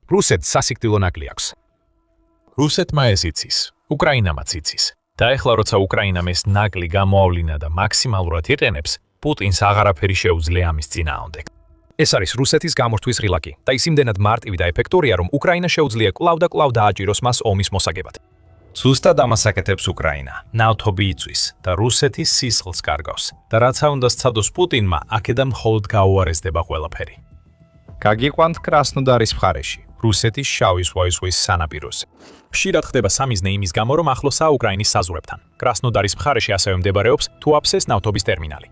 რუსეთს სასიკვდილო ნაკლი აქვს. რუსეთმა ეს იცის, უკრაინამაც იცის. და ეხლა როცა უკრაინამ ეს ნაკლი გამოავლინა და მაქსიმალურად იყენებს, პუტინს აღარაფერი შეუძლია ამის წინააღმდეგ. ეს არის რუსეთის გამორთვის ღილაკი და ის იმდენად მარტივი და ეფექტურია, რომ უკრაინა შეუძლია კვლავ და კვლავ დააჭიროს მას ომის მოსაგებად. ზუსტად ამას აკეთებს უკრაინა. ნავთობი იწვის და რუსეთის სისხლს კარგავს. და რაც უნდა სცადოს პუტინმა, აქედან მხოლოდ გაუარესდება ყველაფერი. გაგიყვანთ კრასნოდარის მხარეში, რუსეთის შავი ზღვის სანაპიროზე. ხშირად ხდება სამიზნე იმის გამო, რომ ახლოსაა უკრაინის საზღვრებთან. კრასნოდარის მხარეში ასევე მდებარეობს თუაფსეს ნავთობის ტერმინალი.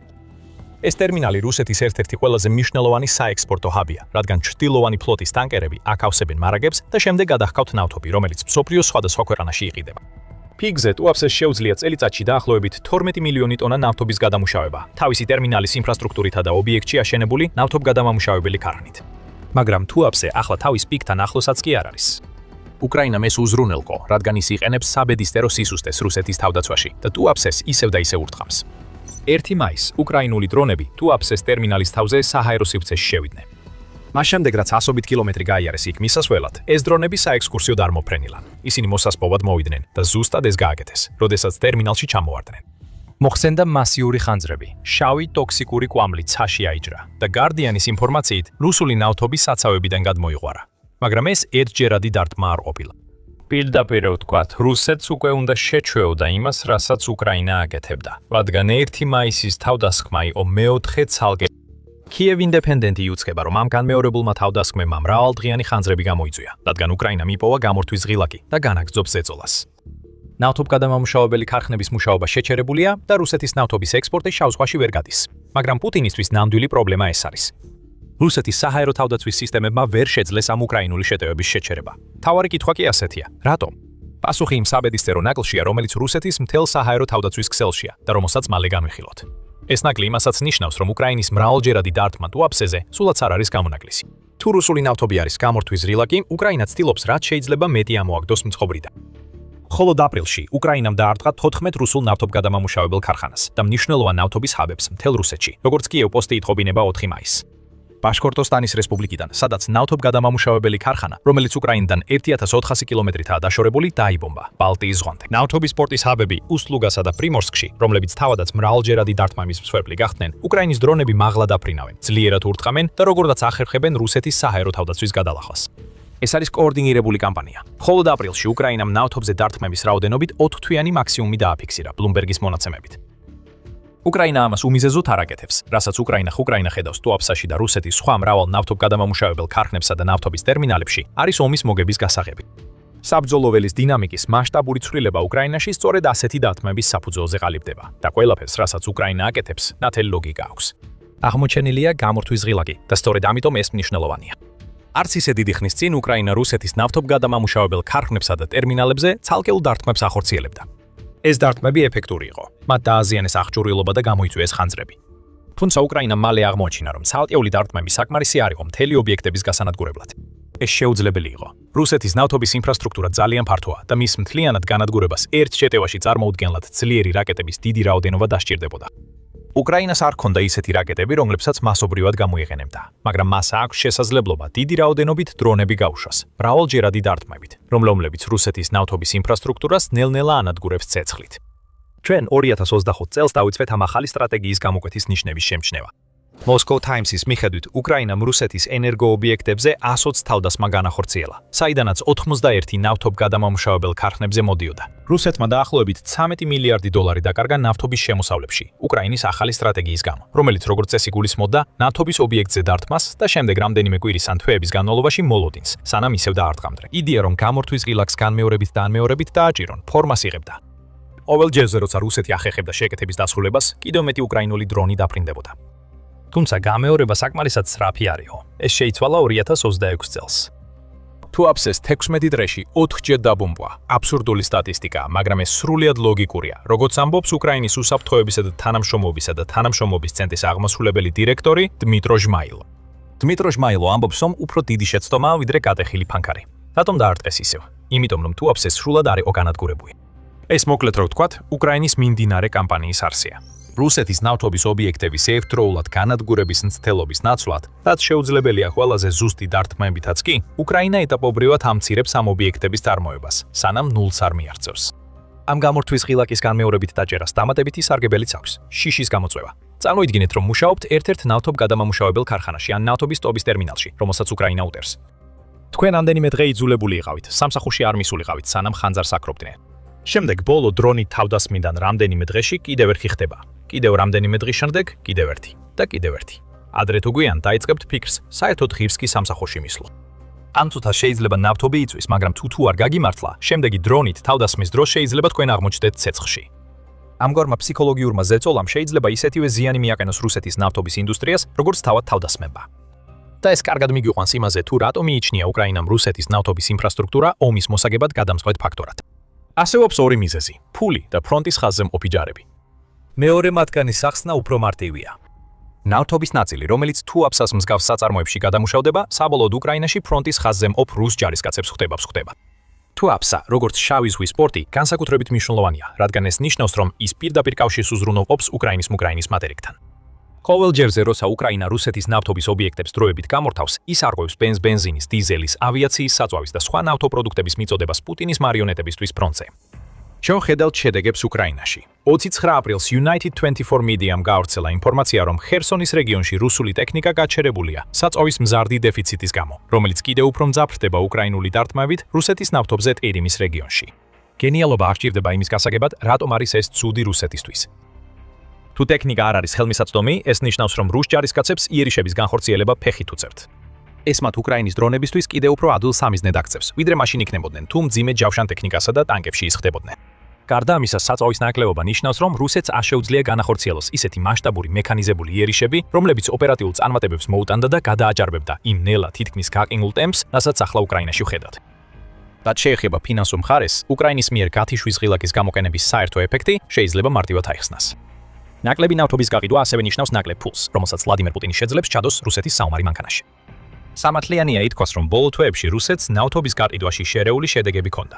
ეს ტერმინალი რუსეთის ერთ-ერთი ყველაზე მნიშვნელოვანი საექსპორტო ჰაბია, რადგან ჩრდილოვანი ფლოტის ტანკერები აქ ავსებენ მარაგებს და შემდეგ გადაჰყავთ ნავთობი, რომელიც მსოფლიოს სხვადასხვა ქვეყანაში იყიდება. ფიგზე თუაფსეს შეუძლია წელიწადში დაახლოებით 12 მილიონი ტონა ნავთობის გადამუშავება, თავისი ტერმინალის ინფრასტრუქტურითა და ობიექტში აშენებული ნავთობგადამამუშავებელი ქარხნით. მაგრამ თუაფსე ახლა თავის პიკთან ახლოსაც კი არ არის. უკრაინამ ეს უზრუნველყო, რადგან ის იყენებს საბედისწერო სისუსტეს რუსეთის თავდაცვაში და თუაფსეს ისევ და ისევ ურტყამს. 1 მაისს უკრაინული დრონები თუაფსეს ტერმინალის თავზე საჰაერო სივრცეში შევიდნენ. მას შემდეგ, რაც 100 კილომეტრი გაიარეს იქ მისასვლელად, ეს დრონები საექსკურსიოდ არ მოფრენილან. ისინი მოსასპობად მოვიდნენ და ზუსტად ეს გააკეთეს, როდესაც ტერმინალში ჩამოვარდნენ. მოხსენდა მასიური ხანძრები, შავი ტოქსიკური კვამლი ცაში აიჯრა და გარდიანის ინფორმაციით რუსული ნავთობი საცავებიდან გადმოიღვარა. მაგრამ ეს ერთჯერადი დარტყმა არ ყოფილა. პირდაპირ ვთქვათ, რუსეთს უკვე უნდა შეჩვეოდა იმას, რასაც უკრაინა აკეთებდა, რადგან 1 მაისის თავდასხმა იყო მეოთხე ცალკე. Kiev Independent იუწება, რომ ამ განმეორებულმა თავდასხმებმა მრავალდღიანი ხანძრები გამოიწვია, რადგან უკრაინამ იპოვა გამორთვის ღილაკი და განაგრძობს ეწოლას. ნავთობგადამამუშავებელი ქარხნების მუშაობა შეჩერებულია და რუსეთის ნავთობის ექსპორტი შავ ზღვაში ვერ გადის. მაგრამ პუტინისთვის ნამდვილი პრობლემა ეს არის. რუსეთის საჰაერო თავდაცვის სისტემებმა ვერ შეძლეს ამ უკრაინული შეტევების შეჩერება. თავარი კითხვა კი ასეთია: რატომ? პასუხი იმ საბედისწერო ნაკლშია, რომელიც რუსეთის მთელ საჰაერო თავდაცვის ქსელშია და რომელსაც მალე განვიხილოთ. ეს ნაკლი იმასაც ნიშნავს, რომ უკრაინის მრავალჯერადი დარტყმა თუაფსეზე სულაც არ არის გამონაკლისი. თუ რუსული ნავთობი არის გამორთვის ღილაკი, უკრაინა ცდილობს რაც შეიძლება მეტი ამოაგდოს მწყობრიდან. მხოლოდ აპრილში უკრაინამ დაარტყა 14 რუსულ ნავთობგადამამუშავებელ ქარხანას და მნიშვნელოვან ნავთობის ჰაბებს მთელ რუსეთში, როგორც კიევ პოსტი ითხოვინება 4 მაისს. ბაშკორტოსტანის რესპუბლიკიდან, სადაც ნავთობგადამამუშავებელი ქარხანა, რომელიც უკრაინიდან 1400 კილომეტრითაა დაშორებული, დაიბომბა ბალტიის ზღვამდე. ნავთობის პორტის ჰაბები უსლუგასა და პრიმორსკში, რომლებიც თავადაც მრავალჯერადი დარტყმების მსხვერპლი გახდნენ, უკრაინის დრონები მაღლა დაფრინავენ, ძლიერად ურტყამენ და როგორაც ახერხებენ რუსეთის საჰაერო თავდაცვის გადალახვას. ეს არის კოორდინირებული კამპანია. მხოლოდ აპრილში უკრაინამ ნავთობზე დარტყმების რაოდენობით 4 თვიანი მაქსიმუმი დააფიქსირა ბლუმბერგის მონაცემებით. უკრაინა ამას უმიზეზოდ არ აკეთებს, რასაც უკრაინა ხედავს თუაფსაში და რუსეთის სხვა მრავალ ნავთობგადამამუშავებელ ქარხნებსა და ნავთობის ტერმინალებში, არის ომის მოგების გასაღები. საბრძოლო ველის დინამიკის მასშტაბური ცვლილება უკრაინაში სწორედ ასეთი დარტყმების საფუძველზე ყალიბდება და ყველაფერს, რასაც უკრაინა აკეთებს, ნათელი ლოგიკა აქვს. აღმოჩენილია გამორთვის ღილაკი და სწორედ ამიტომ ეს მნიშვნელოვანია. არც ისე დიდი ხნის წინ უკრაინა რუსეთის ნავთობგადამამუშავებელ ქარხნებსა და ტერმინალებზე ცალკეულ დარტყმებს ახორციელებდა. ეს დარტყმები ეფექტური იყო. მათ დააზიანეს აღჭურვილობა და გამოიწვიეს ხანძრები. თუმცა უკრაინამ მალე აღმოაჩინა, რომ ცალკეული დარტყმები საკმარისი არ იყო მთელი ობიექტების გასანადგურებლად. ეს შეუძლებელი იყო. რუსეთის ნავთობის ინფრასტრუქტურა ძალიან ფართოა და მის მთლიანად განადგურებას ერთ შეტევაში წარმოუდგენლად ძლიერი რაკეტების დიდი რაოდენობა დასჭირდებოდა. უკრაინას არ ჰქონდა ისეთი რაკეტები, რომლებსაც მასობრივად გამოიყენებდა, მაგრამ მას აქვს შესაძლებლობა დიდი რაოდენობით დრონები გაუშვას, მრავალჯერადი დარტყმებით, რომლებიც რუსეთის ნავთობის ინფრასტრუქტურას ნელ-ნელა ანადგურებს ცეცხლით. ჩვენ 2025 წელს დავიწყეთ ამ ახალი სტრატეგიის გამოკვეთის ნიშნების შემჩნევა. Moscow Times-ის მიხედვით, უკრაინამ რუსეთის ენერგოობიექტებზე 120 თავდასხმა განახორციელა, საიდანაც 91 ნავთობგადამამუშავებელ ქარხნებზე მოდიოდა. რუსეთმა დაახლოებით 13 მილიარდი დოლარი დაკარგა ნავთობის შემოსავლებში, უკრაინის ახალი სტრატეგიის გამო, რომელიც როგორც წესი გულისხმობდა ნავთობის ობიექტზე დარტყმას და შემდეგ რამდენიმე კვირის ან თვეების განმავლობაში მოლოდინს, სანამ ისევ დაარტყამდნენ. იდეა, რომ გამორთვის ღილაკს განმეორებით დააჭირონ, ფორმას იღებდა. ყოველ ჯერზე, როცა რუსეთი ახერხებდა შეკეთების დასრულებას, კიდევ მეტი უკრაინული დრონი დაფრინდებოდა. თუმცა გამეორება საკმარისად სწრაფი არ იყო. ეს შეიცვალა 2026 წელს. თუაფსეს 16 დღეში 4-ჯერ დაბომბვა. აბსურდული სტატისტიკა, მაგრამ ეს სრულიად ლოგიკურია. როგორც ამბობს უკრაინის უსაფრთხოებისა და თანამშრომლობის ცენტრის აღმასრულებელი დირექტორი დმიტრო ჟმაილო. დმიტრო ჟმაილო ამბობს, რომ უფრო დიდი შეცდომაა ვიდრე გატეხილი ფანქარი. რატომ დაარტყეს ისევ? იმიტომ, რომ თუაფსეს სრულად არ იყო განადგურებული. ეს მოკლედ რო ვთქვათ, უკრაინის მიმდინარე კამპანიის არსია. რუსეთის ნავთობის ობიექტების ერთდროულად განადგურების მცდელობის ნაცვლად, რაც შეუძლებელია ყველაზე ზუსტი დარტყმებითაც კი, უკრაინა ეტაპობრივად ამცირებს ამ ობიექტების წარმოებას, სანამ ნულს არ მიაღწევს. ამ გამორთვის ღილაკის განმეორებით დაჭერას დამატებითი სარგებელიც აქვს: შიშის გამოწვევა. წარმოიდგინეთ, რომ მუშაობთ ერთ-ერთ ნავთობგადამამუშავებელ ქარხანაში ან ნავთობის ტობის ტერმინალში, რომელსაც უკრაინა უტერს. თქვენ ამდენიმე დღე იძულებული იყავით, სამსახურში არ მისულიყავით, სანამ ხანძარს აკრობდნენ. შემდეგ ბოლო დრონით თავდასხმიდან რამდენიმე დღეში კიდევ ერთი ხდება. კიდევ რამდენიმე დღის შემდეგ კიდევ ერთი და კიდევ ერთი. ადრე თუ გვიან დაიწყებთ ფიქრს, საერთოდ ღირს კი სამსახურში მისვლა. ამ თუთა შეიძლება ნავთობი იწვის, მაგრამ თუ არ გაგიმართლა, შემდეგი დრონით თავდასხმის დროს შეიძლება თქვენ აღმოჩნდეთ ცეცხლში. ამგვარმა ფსიქოლოგიურმა ზეწოლამ შეიძლება ისეთივე ზიანი მიაყენოს რუსეთის ნავთობის ინდუსტრიას, როგორც თავად თავდასხმება. და ეს კარგად მიგვიყვანს იმაზე, თუ რატომ მიიჩნია უკრაინამ რუსეთის ნავთობის ინფრასტრუქტურა ომის მოსაგებად გადამწყვეტ ფაქტორად. არსებობს ორი მიზეზი: ფული და ფრონტის ხაზზე მყოფი ჯარები. მეორე მათგანის ახსნა უფრო მარტივია. ნავთობის ნაწილი, რომელიც თუაფსას მსგავს საწარმოებში გადამუშავდება, საბოლოოდ უკრაინაში ფრონტის ხაზზე მყოფ რუს ჯარისკაცებს ხვდება. თუაფსა, როგორც შავი ზღვის პორტი, განსაკუთრებით მნიშვნელოვანია, რადგან ეს ნიშნავს, რომ ის პირდაპირ კავშირს უზრუნველყოფს უკრაინის მატერიკთან. ყოველ ჯერზე, როცა უკრაინა რუსეთის ნავთობის ობიექტებს დროებით გამორთავს, ის არღვევს ბენზინის, დიზელის, ავიაციის საწვავის და სხვა ნავთობპროდუქტების მიწოდებას პუტინის მარიონეტებისთვის ფრონტზე. შევხედავთ შედეგებს უკრაინაში. 29 აპრილს United 24 Medium გავრცელა ინფორმაცია, რომ ხერსონის რეგიონში რუსული ტექნიკა გაჩერებულია საწვავის მზარდი დეფიციტის გამო, რომელიც კიდევ უფრო მძაფრდება უკრაინული დარტყმებით რუსეთის ნავთობზე ტირიმის რეგიონში. გენიალობა არ ჭირდება იმის გასაგებად, რატომ არის ეს ცუდი რუსეთისთვის. თუ ტექნიკა არ არის ხელმისაწვდომი, ეს ნიშნავს, რომ რუს ჯარისკაცებს იერიშების განხორციელება ფეხით უწევთ. ეს მათ უკრაინის დრონებისთვის კიდევ უფრო ადვილ სამიზნედ აქცევს, ვიდრე მაშინ იქნებოდნენ, თუ მძიმე ჯავშან ტექნიკასა და ტანკებში ისხდებოდნენ. გარდა ამისა, საწვავის ნაკლებობა ნიშნავს, რომ რუსეთს არ შეუძლია განახორციელოს ისეთი მასშტაბური მექანიზებული იერიშები, რომლებიც ოპერატიულ წარმატებებს მოუტანდა და გადააჯარებდა იმ ნელა თითქმის გაყინულ ტემპს, რასაც ახლა უკრაინაში ვხედავთ. რაც შეეხება ფინანსურ მხარეს, უკრაინის მიერ გათიშვის ღილაკის გამოყენების საერთო ეფექტი შეიძლება მარტივად აიხსნას. ნაკლები ნავთობის გაყიდვა ასევე ნიშნავს ნაკლებ ფულს, რომელსაც ვლადიმერ პუტინი შეძლებს ჩადოს რუსეთის საომარი მანქანაში. სამართლიანია ითქვას, რომ ბოლო თვეებში რუსეთს ნავთობის გაყიდვაში შერეული შედეგები ჰქონდა.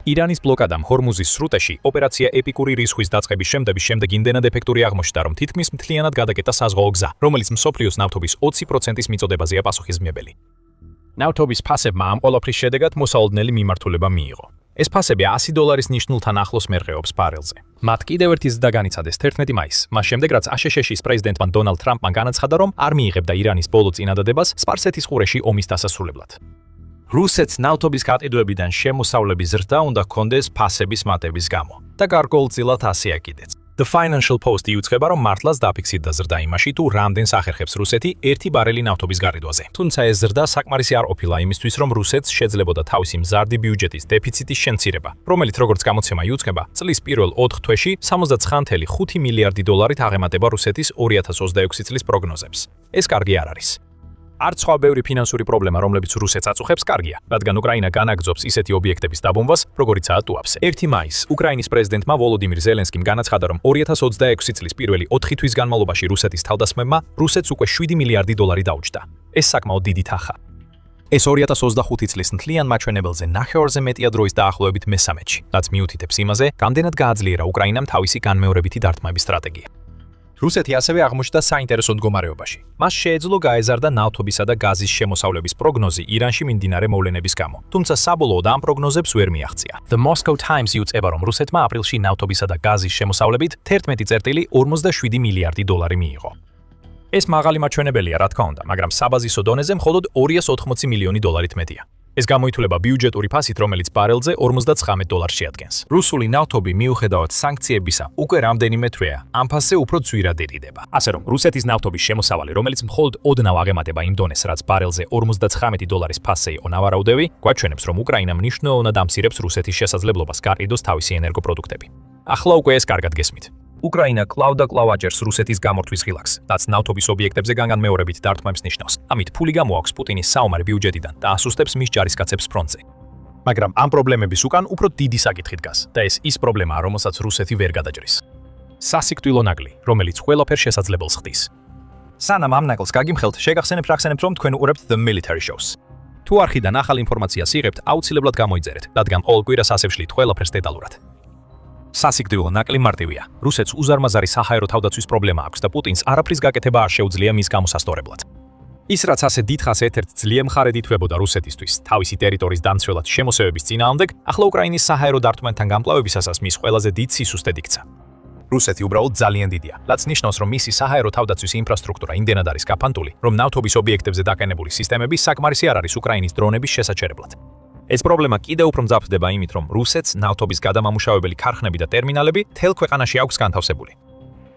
ირანის ბლოკადამ ჰორმუზის სრუტეში ოპერაცია ეპიკური რისხვის დაწყების შემდეგ იმდენად ეფექტური აღმოჩნდა, რომ თითქმის მთლიანად გადაკეტა საზღვაო გზა, რომელიც მსოფლიოს ნავთობის 20%-ის მიწოდებაზეა პასუხისმგებელი. ნავთობის ფასებმა ამ ყველაფრის შედეგად მოსაოდნელი მიმართულება მიიღო. ეს ფასები $100 ნიშნულთან ახლოს მერყეობს ბარელზე. მათ კიდევ ერთი ზრდა განიცადეს 11 მაისს, მას შემდეგ რაც აშშ-ის პრეზიდენტმა დონალდ ტრამპმა განაცხადა, რომ არ მიიღებდა ირანის ბოლო წინადადებას სპარსეთის ყურეში ომის დასასრულებლად. რუსეთს ნავთობის გაყიდვებიდან შემოსავლების ზრდა უნდა ჰქონდეს ფასების მატების გამო და გარკვეულწილად ასე აკიდეც. The Financial Post იუწყება, რომ მართლაც დაფიქსირდა ზრდა იმაში, თუ რამდენს ახერხებს რუსეთი 1 ბარელი ნავთობის გაყიდვაზე. თუმცა ეს ზრდა საკმარისი არ ყოფილა იმისთვის, რომ რუსეთს შეძლებოდა თავისი მზარდი ბიუჯეტის დეფიციტის შემცირება, რომელიც როგორც გამოცემა იუწყება, წლის პირველ 4 თვეში 79.5 მილიარდი დოლარით აღემატება რუსეთის 2026 წლის პროგნოზებს. ეს კარგი არ არის. არც სხვა ბევრი ფინანსური პრობლემა, რომლებიც რუსეთს აწუხებს, კარგია, რადგან უკრაინა განაგრძობს ისეთი ობიექტების დაბომბვას, როგორიცაა ტუაფსე. 1 მაისს უკრაინის პრეზიდენტმა ვოლოდიმირ ზელენსკიმ განაცხადა, რომ 2026 წლის პირველი 4 თვის განმავლობაში რუსეთის თავდასხმებმა რუსეთს უკვე 7 მილიარდი დოლარი დაუჭდა. ეს საკმაოდ დიდი თანხა. ეს 2025 წლის მთლიან მაჩვენებელზე ნახევარზე მეტია დროის დაახლოებით მესამედში, რაც მიუთითებს იმაზე, რამდენად გააძლიერა უკრაინამ თავისი განმეორებითი დარტყმების სტრატეგია. რუსეთი ასევე აღმოჩნდა საინტერესო მდგომარეობაში. მას შეეძლო გაეზარდა ნავთობისა და გაზის შემოსავლების პროგნოზი ირანში მიმდინარე მოვლენების გამო, თუმცა საბოლოოდ ამ პროგნოზებს ვერ მიაღწია. The Moscow Times იუწება, რომ რუსეთმა აპრილში ნავთობისა და გაზის შემოსავლებით 11.47 მილიარდი დოლარი მიიღო. ეს მაღალი მაჩვენებელია, რა თქმა უნდა, მაგრამ საბაზისო დონეზე მხოლოდ 280 მილიონი დოლარით მეტია. ეს გამოითვლება ბიუჯეტური ფასით, რომელიც ბარელზე $49 შეადგენს. რუსული ნავთობი მიუხედავად სანქციებისა, უკვე რამდენიმე თვეა ამ ფასზე უფრო ძვირად ერიდება. ასე რომ, რუსეთის ნავთობის შემოსავალი, რომელიც მხოლოდ ოდნავ აღემატება იმ დონეს, რაც ბარელზე $49 ფასზე იყო ნავარაუდევი, გვაჩვენებს, რომ უკრაინა მნიშვნელოვნად ამცირებს რუსეთის შესაძლებლობას გაყიდოს თავისი ენერგოპროდუქტები. ახლა უკვე ეს კარგად გესმით. უკრაინა კვლავ და კვლავ აჭერს რუსეთის გამორთვის ღილაკს, რაც ნავთობის ობიექტებზე განმეორებით დარტყმებს ნიშნავს. ამით ფული გამოაქვს პუტინის საომარი ბიუჯეტიდან და ასუსტებს მის ჯარისკაცებს ფრონტზე. მაგრამ ამ პრობლემების უკან უფრო დიდი საკითხი დგას და ეს ის პრობლემაა, რომელსაც რუსეთი ვერ გადაჭრის. სასიკვდილო ნაკლი, რომელიც ყველაფერს შესაძლებელს ხდის. სანამ ამ ნაკლს გაგიმხელთ, შეგახსენებთ, რომ თქვენ უყურებთ The Military Shows. თუ არხიდან ახალ ინფორმაციას იღებთ, აუცილებლად გამოიწერეთ, რადგან ყოველ კვირას ასე ვშლით ყველაფერს დეტალურად. სასიკვდილო ნაკლი მარტივია. რუსეთს უზარმაზარი საჰაერო თავდაცვის პრობლემა აქვს და პუტინს არაფრის გაკეთება არ შეუძლია მის გამოსასწორებლად. ის რაც ასე დიდხანს ერთ-ერთ ძლიერ მხარედ ითვლებოდა რუსეთისთვის, თავისი ტერიტორიის დამცველად შემოსევების წინააღმდეგ, ახლა უკრაინის საჰაერო დარტყმენთან გამკლავებისას მის ყველაზე დიდ სისუსტედ იქცა. რუსეთი უბრალოდ ძალიან დიდია, რაც ნიშნავს, რომ მისი საჰაერო თავდაცვის ინფრასტრუქტურა იმდენად არის გაფანტული, რომ ნავთობის ობიექტებზე დაყენებული სისტემები საკმარისი არ არის უკრაინის დრონების შესაჩერებლად. ეს პრობლემა კიდევ უფრო მძაფრდება იმით, რომ რუსეთს ნავთობის გადამამუშავებელი ქარხნები და ტერმინალები მთელ ქვეყანაში აქვს განთავსებული.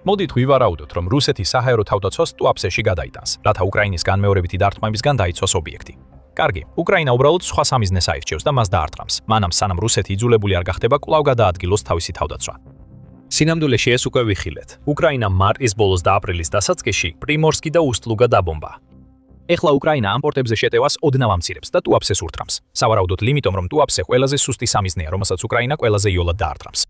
მოდით ვივარაუდოთ, რომ რუსეთი საჰაერო თავდაცვას ტუაფსეში გადაიტანს, რათა უკრაინის განმეორებითი დარტყმებისგან დაიცვას ობიექტი. კარგი, უკრაინა უბრალოდ სხვა სამიზნეს აირჩევს და მას დაარტყმავს, მანამ სანამ რუსეთი იძულებული არ გახდება კვლავ გადაადგილოს თავისი თავდაცვა. სინამდვილეში ეს უკვე ვიხილეთ. უკრაინა მარტის ბოლოს და აპრილის დასაწყისში პრიმორსკი და უსტლუგა დაბომბა. ეხლა უკრაინა ამ პორტებზე შეტევას ოდნავ ამცირებს და ტუაფსეს ურთმავს. სავარაუდოდ ლიმიტომ, რომ ტუაფსე ყველაზე სუსტი სამიზნეა, რომელსაც უკრაინა ყველაზე იოლად დაარტყმავს.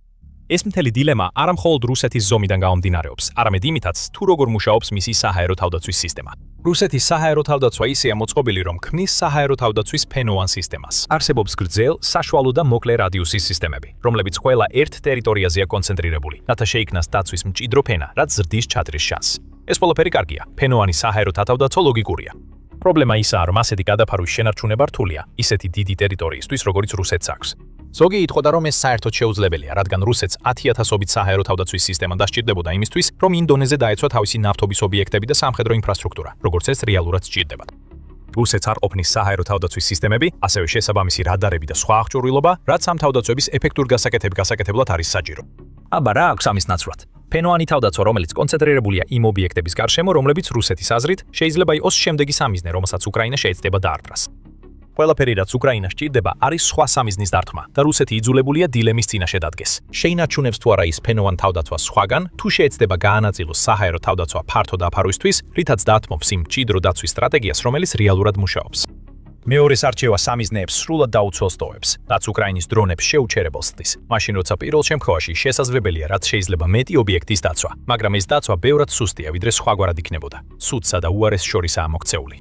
ეს მთელი დილემა არა მხოლოდ რუსეთის ზომიდან გამომდინარეობს, არამედ იმითაც, თუ როგორ მუშაობს მისი საჰაერო თავდაცვის სისტემა. რუსეთის საჰაერო თავდაცვა ისეა მოწყობილი, რომ ქმნის საჰაერო თავდაცვის ფენოვან სისტემას. არსებობს გრძელ, საშუალო და მოკლე რადიუსის სისტემები, რომლებიც ყველა ერთ ტერიტორიაზეა კონცენტრირებული, რათა შეიქმნას დაცვის მჭიდრო ფენა, რაც ზრდის ჩათრის შანსს. ეს ყველაფერი კარგია, ფენოვანი საჰაერო თავდაცვა ლოგიკურია. პრობლემა ისაა, რომ ასეთი გადაფარვის შენარჩუნება რთულია, ისეთი დიდი ტერიტორიისთვის, როგორიც რუსეთს აქვს. ზოგი იტყოდა, რომ ეს საერთოდ შეუძლებელია, რადგან რუსეთს 10,000-ობით საჰაერო თავდაცვის სისტემა დასჭირდებოდა იმისთვის, რომ ინდონეზე დაეცვა თავისი ნავთობის ობიექტები და სამხედრო ინფრასტრუქტურა, როგორც ეს რეალურად სჭირდება. რუსეთს არ ყოფნის საჰაერო თავდაცვის სისტემები, ასევე შესაბამისი რადარები და სხვა აღჭურვილობა, რაც ამ თავდაცვების ეფექტურ გასაკეთებლად არის საჭირო. აბა რა აქვს ამის ნაცვლად? ფენოვანი თავდაცვა, რომელიც კონცენტრირებულია იმ ობიექტების გარშემო, რომლებიც რუსეთის აზრით შეიძლება იყოს შემდეგი სამიზნე, რომელსაც უკრაინა შეიძლება დაარტყმას. ყველაფერი, რაც უკრაინას სჭირდება, არის სხვა სამიზნის დარტყმა და რუსეთი იძულებულია დილემის წინაშე დადგეს. შეინარჩუნებს თუ არა ის ფენოვან თავდაცვას სხვაგან, თუ შეეცდება გაანაწილოს საჰაერო თავდაცვა ფართო დაფარვისთვის, რითაც დათმობს იმ მჭიდრო დაცვის სტრატეგიას, რომელიც რეალურად მუშაობს. მეორეს არჩევა სამიზნეებს სრულად დაუცველს ტოვებს, რაც უკრაინის დრონებს შეუჩერებელს ხდის. მაშინ როცა პირველ შემთხვევაში შესაძლებელია, რაც შეიძლება მეტი ობიექტის დაცვა, მაგრამ ეს დაცვა ბევრად სუსტია, ვიდრე სხვაგვარად იქნებოდა. სუდსა და უარეს შორისაა მოქცეული.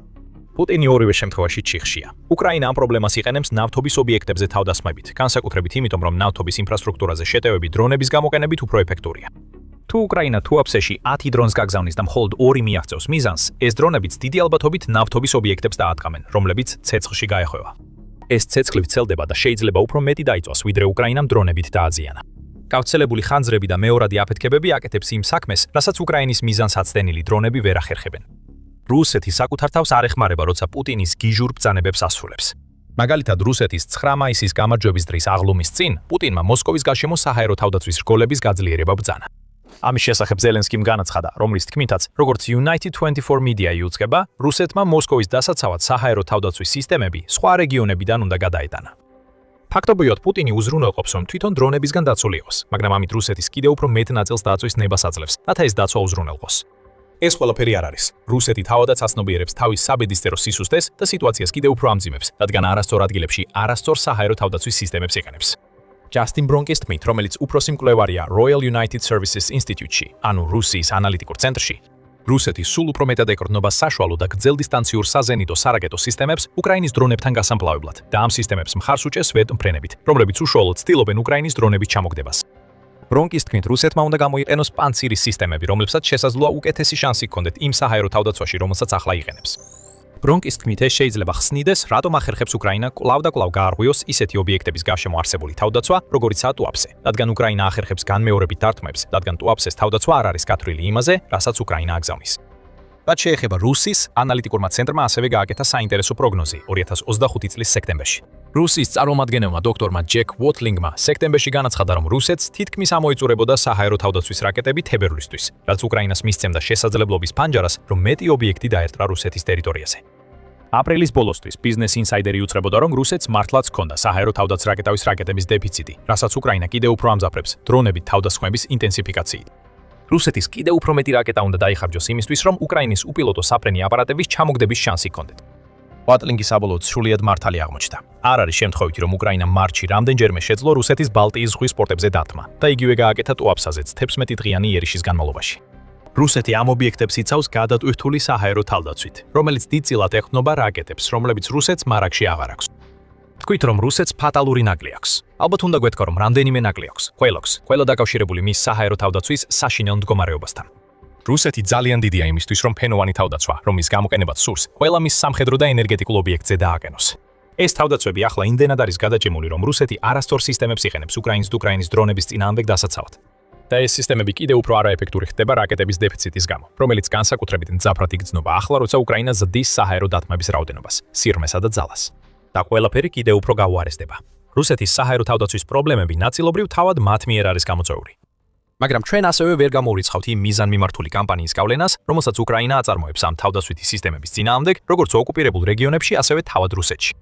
პუტინი ორივე შემთხვევაში ჩიხშია. უკრაინა ამ პრობლემას იყენებს ნავთობის ობიექტებზე თავდასხმებით, განსაკუთრებით იმიტომ, რომ ნავთობის ინფრასტრუქტურაზე შეტევები დრონების გამოყენებით უფრო ეფექტურია. თუ უკრაინა თუაფსეში 10 დრონს გაგზავნის და მხოლოდ 2 მიაღწევს მიზანს, ეს დრონებიც დიდი ალბათობით ნავთობის ობიექტებს დაატყამენ, რომლებიც ცეცხლში გაეხვევა. ეს ცეცხლი ვრცელდება და შეიძლება უფრო მეტი დაიწვას, ვიდრე უკრაინამ დრონებით დააზიანა. გავრცელებული ხანძრები და მეორადი აფეთქებები აკეთებს იმ საქმეს, რასაც უკრაინის მიზანსაცდენილი დრონები ვერ ახერხებენ. რუსეთი საკუთარ თავს არ ეხმარება, როცა პუტინის გიჟურ ბრძანებებს ასრულებს. მაგალითად, რუსეთის 9 მაისის გამარჯვების დღის აღლუმის წინ პუტინმა მოსკოვის გარშემო საჰაერო თავდაცვის რგოლების გაძლიერება ბრძანა. ამის შესახებ ზელენსკიმ განაცხადა, რომლის თქმითაც, როგორც United 24 Media იუწყება, რუსეთმა მოსკოვის დასაცავად საჰაერო თავდაცვის სისტემები სხვა რეგიონებიდან უნდა გადაეტანა. ფაქტობრივად პუტინი უზრუნველყოფს, რომ თვითონ დრონებისგან დაცული იყოს, მაგრამ ამით რუსეთის კიდევ უფრო მეტ ნაწილს დაცვის ნებას აძლევს, რათა ეს დაცვა უზრუნველყოს. ეს ყველაფერი არ არის. რუსეთი თავადაც აცნობიერებს თავის საბედისწერო სისუსტეს და სიტუაციას კიდევ უფრო ამძიმებს, რადგან არასწორ ადგილებში არასწორ საჰაერო თავდაცვის სისტემებს იყენებს. ჯასტინ ბრონკის თქმით, რომელიც უფროსი მკვლევარია Royal United Services Institute-ში, ანუ რუსიის ანალიტიკურ ცენტრში, რუსეთი სულ უფრო მეტად ეკრდნობა საშუალო და გრძელდისტანციურ საზენიტო სარაკეტო სისტემებს უკრაინის დრონებთან გასამკლავებლად და ამ სისტემებს მხარს უჭერს ვეტმფრენებით, რომლებიც უშუალოდ ცდილობენ უკრაინის დრონების ჩამოგდებას. ბრონკის თქმით, რუსეთმა უნდა გამოიყენოს პანცირის სისტემები, რომლებსაც შესაძლოა უკეთესი შანსი ჰქონდეთ იმ საჰაერო თავდაცვაში, რომელსაც ახლა იყენებს. ბრონკის თქმით, ეს შეიძლება ხსნიდეს, რატომ ახერხებს უკრაინა კვლავ და კვლავ გაარღვიოს ისეთი ობიექტების გარშემო არსებული თავდაცვა, როგორიცაა ტუაფსე. რადგან უკრაინა ახერხებს განმეორებით დარტყმებს, რადგან ტუაფსეს თავდაცვა არ არის გათვლილი იმაზე, რასაც უკრაინა აგზავნის. რაც შეეხება რუსის, ანალიტიკურმა ცენტრმა ასევე გააკეთა საინტერესო პროგნოზი 2025 წლის სექტემბერში. რუსის წარმომადგენელმა დოქტორმა ჯეკ ვოტლინგმა სექტემბერში განაცხადა, რომ რუსეთს თითქმის ამოიწურებოდა საჰაერო თავდაცვის რაკეტები თებერვლისთვის, რაც უკრაინას მისცემდა შესაძლებლობის ფანჯარას, რომ მეტი ობიექტი დაერტყა რუსეთის ტერიტორიაზე. აპრილის ბოლოსთვის Business Insider-ი უწრებოდა, რომ რუსეთს მართლაც ჰქონდა საჰაერო თავდაცვის რაკეტების დეფიციტი, რასაც უკრაინა კიდევ უფრო ამძაფრებს დრონებით თავდასხმების ინტენსიფიკაციით. რუსეთის კიდევ უფრო მეტი რაკეტა უნდა დაიხარჯოს იმისთვის, რომ უკრაინის უპილოტო საფრენი აპარატების ჩამოგდების შანსი ჰქონდეთ. ვატლინგი საბოლოოდ სრულიად მართალი აღმოჩნდა. არ არის შემთხვევითი, რომ უკრაინა მარტში რამდენჯერმე შეძლო რუსეთის ბალტიის ზღვის პორტებზე დათმა და იგივე გააკეთა ტუაფსაზეც 11 დღიანი იერიშის განმავლობაში. რუსეთი ამ ობიექტებს იცავს გადატვირთული საჰაერო თავდაცვით, რომელიც დიდწილად ეყრდნობა რაკეტებს, რომლებიც რუსეთს მარაგში აღარ აქვს. თქვით, რომ რუსეთს ფატალური ნაკლი აქვს. ალბათ უნდა გვეთქვა, რომ რამდენიმე ნაკლი აქვს. ყველა დაკავშირებული მის საჰაერო თავდაცვის საშინელ მდგომარეობასთან. რუსეთი ძალიან დიდია იმისთვის, რომ ფენოვანი თავდაცვა, რომლის გამოყენებაც სურს, ყველა მის სამხედრო და ენერგეტიკულ ობიექტზე დააყენოს. ეს თავდაცვები ახლა იმდენად არის გადაჭიმული, რომ რუსეთი არასწორ სისტემებს იყენებს უკრაინის დრონების წინააღმდეგ დასაცავად. და ეს სისტემები კიდევ უფრო არაეფექტური ხდება რაკეტების დეფიციტის გამო, რომელიც განსაკუთრებით მძაფრად იგრძნობა ახლა, როცა უკრაინა ზრდის საჰაერო დათმების რაოდენობას, სიღრმესა და ძალას. და ყველაფერი კიდევ უფრო გაუარესდება. რუსეთის საჰაერო თავდაცვის პრობლემები ნაწილობრივ თავად მათ მიერ არის გამოწვეული. მაგრამ ჩვენ ასევე ვერ გამოურიცხავთ იმ მიზანმიმართული კამპანიის გავლენას, რომელსაც უკრაინა აწარმოებს ამ თავდაცვითი სისტემების წინააღმდეგ, როგორც ოკუპირებულ რეგიონებში, ასევე თავად რუსეთში.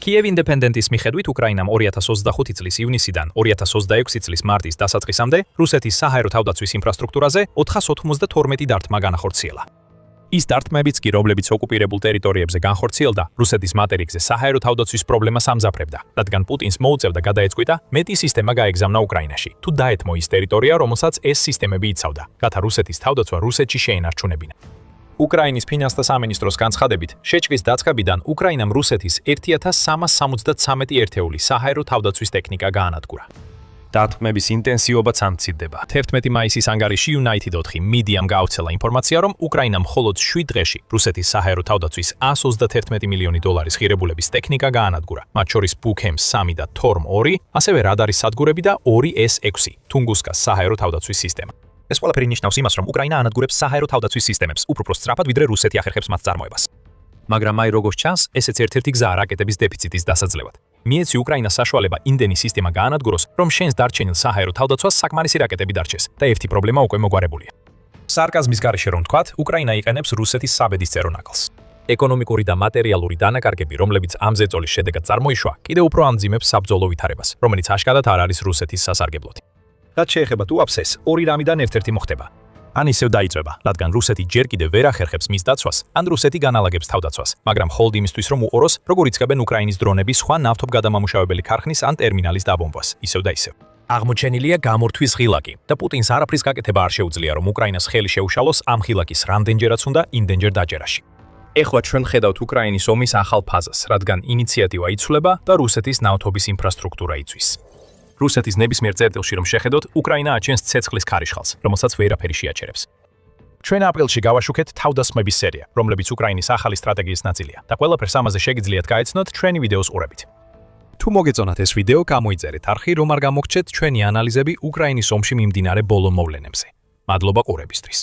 Kyiv Independent-ის მიხედვით უკრაინამ 2025 წლის ივნისიდან 2026 წლის მარტის დასაწყისამდე რუსეთის საჰაერო თავდაცვის ინფრასტრუქტურაზე 492 დარტყმა განახორციელა. ის დარტყმებიც კი, რომლებიც ოკუპირებულ ტერიტორიებზე განხორციელდა, რუსეთის მატერიკზე საჰაერო თავდაცვის პრობლემას ამძაფრებდა, რადგან პუტინს მოუწევდა გადაეწყვიტა მეტი სისტემა გაეგზავნა უკრაინაში, თუ დაეთმო ის ტერიტორია, რომელსაც ეს სისტემები იცავდა, რათა რუსეთის თავდაცვა რუსეთში შეენარჩუნებინა. უკრაინის ფინანსთა სამინისტროს განცხადებით, შეჭრის დაწყებიდან უკრაინამ რუსეთის 1373 ერთეული საჰაერო თავდაცვის ტექნიკა გაანადგურა. დარტყმების ინტენსივობაც ამცირდება. 11 მაისის ანგარიში United 4 მედიამ გაავრცელა ინფორმაცია, რომ უკრაინამ მხოლოდ 7 დღეში რუსეთის საჰაერო თავდაცვის 131 მილიონი დოლარის ღირებულების ტექნიკა გაანადგურა, მათ შორის Bukem 3 და Torm 2, ასევე რადარის სადგურები და 2 S6 Tunguska საჰაერო თავდაცვის სისტემა. ეს ყველაფერი ნიშნავს იმას, რომ უკრაინა ანადგურებს საჰაერო თავდაცვის სისტემებს უფრო სწრაფად, ვიდრე რუსეთი ახერხებს მათ წარმოებას. მაგრამ აი როგორც ჩანს, ესეც ერთ-ერთი გზაა რაკეტების დეფიციტის დასაძლევად. მიეცი უკრაინას საშუალება იმდენი სისტემა გაანადგუროს, რომ შენს დარჩენილ საჰაერო თავდაცვას საკმარისი რაკეტები დარჩეს და ერთი პრობლემა უკვე მოგვარებულია. სარკაზმის გარეშე რომ თქვათ, უკრაინა იყენებს რუსეთის საბედისწერო ნაკლს. ეკონომიკური და მატერიალური დანაკარგები, რომლებიც ამ ზეწოლის შედეგად წარმოიშვა, კიდევ უფრო ამძიმებს საბრძოლო ვითარებას, რომელიც აშკარად არ არის რუსეთის სასარგებლოდ. რაც შეეხება უაფსეს, ორი რამიდან ერთ-ერთი მოხდება. ან ისევ დაიწვება, რადგან რუსეთი ჯერ კიდევ ვერ ახერხებს მის დაცვას, ან რუსეთი განალაგებს თავდაცვას, მაგრამ მხოლოდ იმისთვის, რომ უყუროს, როგორ იწყებენ უკრაინის დრონები სხვა ნავთობგადამამუშავებელი ქარხნის ან ტერმინალის დაბომბვას, ისევ და ისევ. აღმოჩენილია გამორთვის ღილაკი და პუტინს არაფრის გაკეთება არ შეუძლია, რომ უკრაინას ხელი შეუშალოს ამ ღილაკის რამდენჯერაც უნდა იმდენჯერ დაჯერაში. ეხლა ჩვენ ხედავთ უკრაინის ომის ახალ ფაზას, რადგან ინიციატივა იცვლება და რუსეთის ნავთობის ინფრასტრუქტურა იწვის. რუსეთის ნებისმიერ წერტილში რომ შეხედოთ, უკრაინა აჩენს ცეცხლის ქარიშხალს, რომელსაც ვერაფერი შეაჩერებს. ჩვენ აპრილში გავაშუქეთ თავდასხმების სერია, რომლებიც უკრაინის ახალი სტრატეგიის ნაწილია და ყველაფერს ამაზე შეგიძლიათ გაეცნოთ ჩვენი ვიდეოს ყურებით. თუ მოგეწონათ ეს ვიდეო, გამოიწერეთ არხი, რომ არ გამოგჩეთ ჩვენი ანალიზები უკრაინის ომში მიმდინარე ბოლო მოვლენებზე. მადლობა ყურებისთვის.